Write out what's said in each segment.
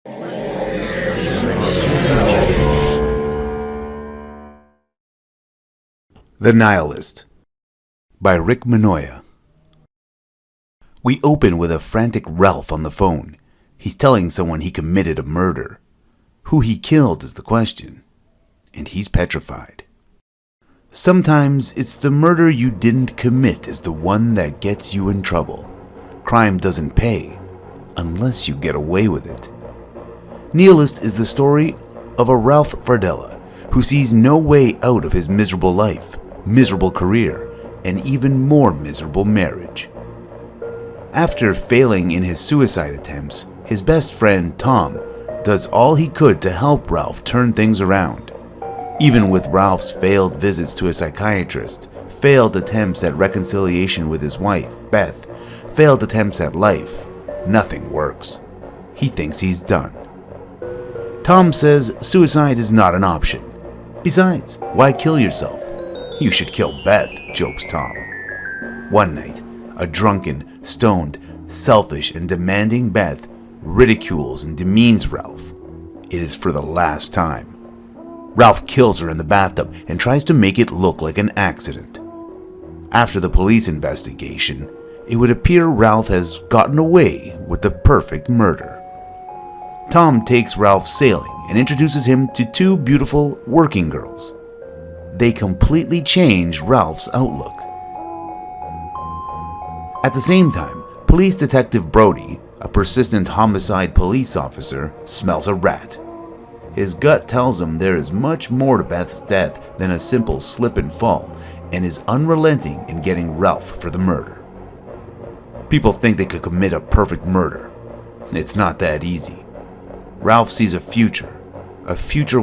The Nihilist by Rick Mannoia. We open with a frantic Ralph on the phone. He's telling someone he committed a murder. Who he killed is the question, and he's petrified. Sometimes it's the murder you didn't commit is the one that gets you in trouble. Crime doesn't pay unless you get away with it. Nihilist is the story of a Ralph Fardella who sees no way out of his miserable life, miserable career, and even more miserable marriage. After failing in his suicide attempts, his best friend Tom does all he could to help Ralph turn things around. Even with Ralph's failed visits to a psychiatrist, failed attempts at reconciliation with his wife, Beth, failed attempts at life, nothing works. He thinks he's done. Tom says suicide is not an option. Besides, why kill yourself? You should kill Beth, jokes Tom. One night, a drunken, stoned, selfish, and demanding Beth ridicules and demeans Ralph. It is for the last time. Ralph kills her in the bathtub and tries to make it look like an accident. After the police investigation, it would appear Ralph has gotten away with the perfect murder. Tom takes Ralph sailing and introduces him to two beautiful working girls. They completely change Ralph's outlook. At the same time, police detective Brody, a persistent homicide police officer, smells a rat. His gut tells him there is much more to Beth's death than a simple slip and fall, and is unrelenting in getting Ralph for the murder. People think they could commit a perfect murder. It's not that easy. Ralph sees a future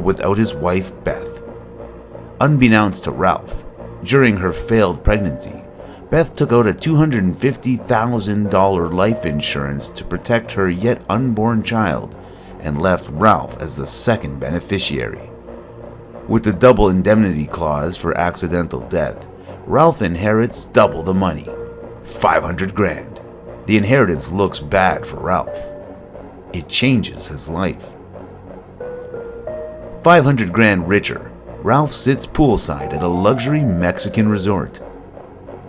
without his wife Beth. Unbeknownst to Ralph, during her failed pregnancy, Beth took out a $250,000 life insurance to protect her yet unborn child and left Ralph as the second beneficiary. With the double indemnity clause for accidental death, Ralph inherits double the money, $500,000. The inheritance looks bad for Ralph. It changes his life. $500,000 richer, Ralph sits poolside at a luxury Mexican resort.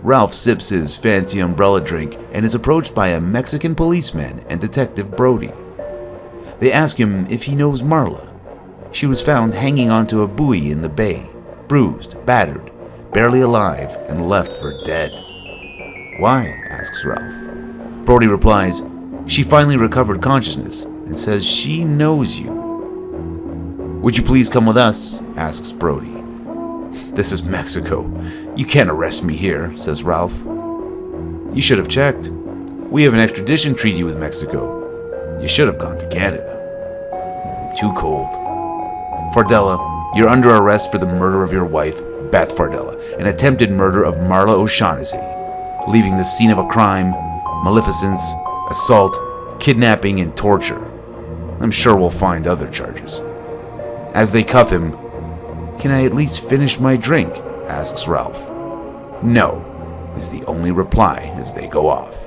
Ralph sips his fancy umbrella drink and is approached by a Mexican policeman and Detective Brody. They ask him if he knows Marla. She was found hanging onto a buoy in the bay, bruised, battered, barely alive, and left for dead. Why? Asks Ralph. Brody replies, she finally recovered consciousness and says she knows you. Would you please come with us? Asks Brody. This is Mexico. You can't arrest me here, says Ralph. You should have checked. We have an extradition treaty with Mexico. You should have gone to Canada. Too cold. Fardella, you're under arrest for the murder of your wife, Beth Fardella, and attempted murder of Marla O'Shaughnessy, leaving the scene of a crime, maleficence, assault, kidnapping, and torture. I'm sure we'll find other charges. As they cuff him, can I at least finish my drink? Asks Ralph. No, is the only reply as they go off.